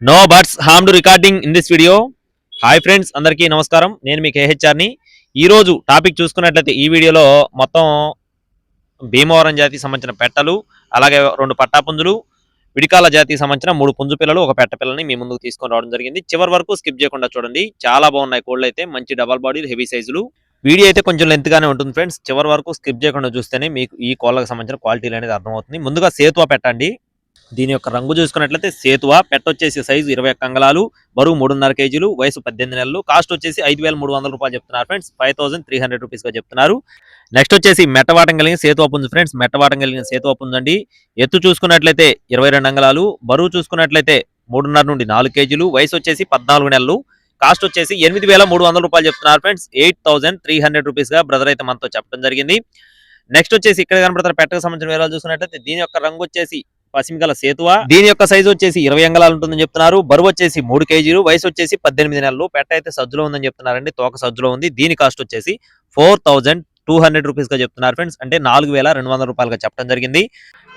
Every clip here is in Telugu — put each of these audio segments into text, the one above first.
No butts harm to recording in this video. Hi friends, అందరికీ నమస్కారం. నేను మీ కేహెచ్ఆర్ని. ఈరోజు టాపిక్ చూసుకున్నట్లయితే ఈ వీడియోలో మొత్తం భీమవరం జాతికి సంబంధించిన పెట్టలు, అలాగే 2 పట్టాపుంజులు, విడికాల జాతికి సంబంధించిన 3 పుంజు పిల్లలు, ఒక పెట్ట పిల్లని మీ ముందుకు తీసుకొని రావడం జరిగింది. చివరి వరకు స్కిప్ చేయకుండా చూడండి. చాలా బాగున్నాయి కోళ్ళు అయితే, మంచి డబల్ బాడీ హెవీ సైజులు. వీడియో అయితే కొంచెం లెంత్ గానే ఉంటుంది ఫ్రెండ్స్. చివరి వరకు స్కిప్ చేయకుండా చూస్తేనే మీకు ఈ కోళ్ళకి సంబంధించిన క్వాలిటీలు అనేది అర్థమవుతుంది. ముందుగా సేతువా పెట్టండి. దీని యొక్క రంగు చూసుకున్నట్లయితే సేతువా పెట్ట వచ్చేసి సైజు 21 అంగళాలు, బరువు 3.5 కేజీలు, వయసు 18 నెలలు, కాస్ట్ వచ్చేసి 5,300 రూపాయలు చెప్తున్నారు ఫ్రెండ్స్. 5,300 రూపీస్ గా చెప్తున్నారు. నెక్స్ట్ వచ్చేసి మెట్టవాటం కలిగిన సేతువా పుంజు ఫ్రెండ్స్. మెట్టవాటం కలిగిన సేతువా పుంజు అండి. ఎత్తు చూసుకున్నట్లయితే 22 అంగళాలు, బరువు చూసుకున్నట్లయితే 3.5 నుండి 4 కేజీలు, వయసు వచ్చేసి 14 నెలలు, కాస్ట్ వచ్చేసి 8,300 రూపాయలు చెప్తున్నారు ఫ్రెండ్స్. 8,300 రూపీస్ గా బ్రదర్ అయితే మనతో చెప్పడం జరిగింది. నెక్స్ట్ వచ్చేసి ఇక్కడ కనబడుతున్న పెట్టకు సంబంధించిన వివరాలు చూసుకున్నట్లయితే దీని యొక్క రంగు వచ్చేసి పసిమిగల సేతువా. దీని యొక్క సైజు వచ్చేసి 20 అంగళాలు ఉంటుందని చెప్తున్నారు. బరువు వచ్చేసి 3 కేజీలు, వయసు వచ్చేసి 18 నెలలు. పెట్ట అయితే సజ్జులో ఉందని చెప్తున్నారండి, తోక సజ్జులో ఉంది. దీని కాస్ట్ వచ్చేసి 4,200 రూపీస్ గా చెప్తున్నారు ఫ్రెండ్స్. అంటే 4,200 రూపాయలుగా చెప్పడం జరిగింది.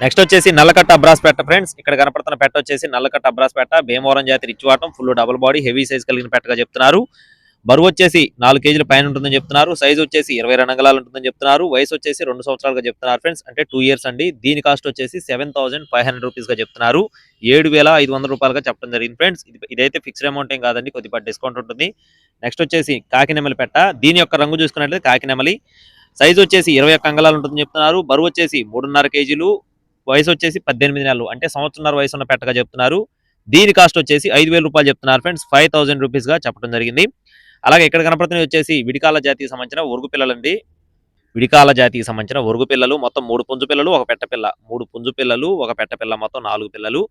నెక్స్ట్ వచ్చేసి నల్లకట్ట అబ్రాస్ పెట్ట ఫ్రెండ్స్. ఇక్కడ కనపడుతున్న పెట్ట వచ్చేసి నల్లకట్ట అబ్రాస్ పెట్ట, భీమవరం జాతి రిచ్వాటం, full double body heavy size కలిగిన పెట్టగా చెప్తున్నారు. బరువు వచ్చేసి 4 కేజీల పైన ఉంటుందని చెప్తున్నారు. సైజ్ వచ్చేసి 22 అంగళాలు ఉంటుందని చెప్తున్నారు. వయసు వచ్చేసి 2 సంవత్సరాలుగా చెప్తున్నారు ఫ్రెండ్స్. అంటే 2 ఇయర్స్ అండి. దీని కాస్ట్ వచ్చేసి 7,500 రూపీస్ గా చెప్తున్నారు. 7,500 రూపాయలుగా చెప్పడం జరిగింది ఫ్రెండ్స్. ఇదైతే ఫిక్స్డ్ అమౌంట్ ఏం కాదండి, కొద్దిగా డిస్కౌంట్ ఉంటుంది. నెక్స్ట్ వచ్చేసి కాకినెమలి పెట్ట. దీని యొక్క రంగు చూసుకున్నట్లయితే కాకినెమలి. సైజ్ వచ్చేసి 21 అంగళాలు ఉంటుందని చెప్తున్నారు. బరువు వచ్చేసి 3.5 కేజీలు, వయసు వచ్చేసి 18 నెలలు, అంటే సంవత్సరంన్నర వయసు ఉన్న పెట్టగా చెప్తున్నారు. దీని కాస్ట్ వచ్చేసి 5,000 రూపాయలు చెప్తున్నారు ఫ్రెండ్స్. 5,000 రూపీస్ గా చెప్పడం జరిగింది. అలాగే ఇక్కడ కనపడుతున్నవి వచ్చేసి విడికాల జాతికి సంబంధించిన ఒరుగు పిల్లలండి. విడికాల జాతికి సంబంధించిన ఒరుగు పిల్లలు మొత్తం 3 పుంజు పిల్లలు, ఒక పెట్ట పిల్ల. 3 పుంజు పిల్లలు, ఒక పెట్ట పిల్ల, మొత్తం 4 పిల్లలు.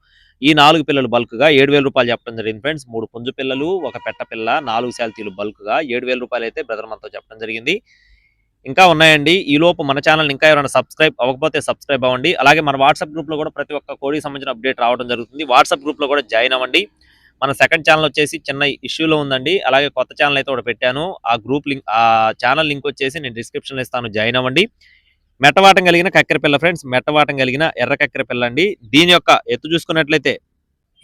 ఈ 4 పిల్లలు బల్క్ గా 7,000 రూపాయలు చెప్పడం జరిగింది ఫ్రెండ్స్. 3 పుంజు పిల్లలు, ఒక పెట్ట పిల్ల, 4 శాల్తీలు బల్క్ గా 7,000 రూపాయలు అయితే బ్రదర్ మనతో చెప్పడం జరిగింది. ఇంకా ఉన్నాయండి. ఈ లోపు మన ఛానల్ ఇంకా ఎవరైనా సబ్స్క్రైబ్ అవ్వకపోతే సబ్స్క్రైబ్ అవ్వండి. అలాగే మన వాట్సాప్ గ్రూప్ లో కూడా ప్రతి ఒక్క కోడికి సంబంధించిన అప్డేట్ రావడం జరుగుతుంది. వాట్సాప్ గ్రూప్ లో కూడా జాయిన్ అవ్వండి. మన సెకండ్ ఛానల్ వచ్చేసి చిన్న ఇష్యూలో ఉందండి. అలాగే కొత్త ఛానల్ అయితే ఒకటి పెట్టాను. ఆ గ్రూప్ లింక్, ఆ ఛానల్ లింక్ వచ్చేసి నేను డిస్క్రిప్షన్ లో ఇస్తాను, జాయిన్ అవ్వండి. మెట్టవాటం కలిగిన కక్కెర పిల్ల ఫ్రెండ్స్. మెట్టవాటం కలిగిన ఎర్ర కక్కెర పిల్ల అండి. దీని యొక్క ఎత్తు చూసుకున్నట్లయితే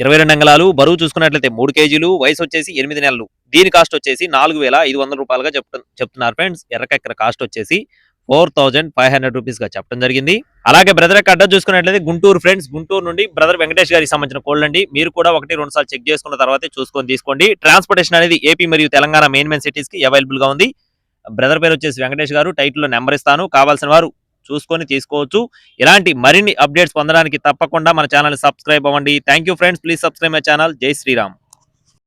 22 అంగళాలు, బరువు చూసుకున్నట్లయితే 3 కేజీలు, వయసు వచ్చేసి 8 నెలలు. దీని కాస్ట్ వచ్చేసి 4,500 రూపాయలుగా చెప్తున్నారు ఫ్రెండ్స్. ఎర్ర కక్కెర కాస్ట్ వచ్చేసి 4,500 రూపీస్ గా చెప్పడం జరిగింది. అలాగే బ్రదర్ యొక్క అడ్రస్ చూసుకున్నట్లయితే గుంటూరు ఫ్రెండ్స్. గుంటూరు నుండి బ్రదర్ వెంకటేష్ గారికి సంబంధించిన కోళ్ళు అండి. మీరు కూడా 1-2 సార్లు చెక్ చేసుకున్న తర్వాతే చూసుకొని తీసుకోండి. ట్రాన్స్పోర్టేషన్ అనేది ఏపీ మరియు తెలంగాణ మెయిన్ సిటీస్ కి అవైలబుల్ గా ఉంది. బ్రదర్ పేరు వచ్చేసి వెంకటేష్ గారు. టైటిల్ లో నెంబర్ ఇస్తాను, కావాల్సిన వారు చూసుకొని తీసుకోవచ్చు. ఇలాంటి మరిన్ని అప్డేట్స్ పొందడానికి తప్పకుండా మన ఛానల్ సబ్స్క్రైబ్ అవ్వండి. Thank you friends. Please subscribe my channel. జై శ్రీరామ్.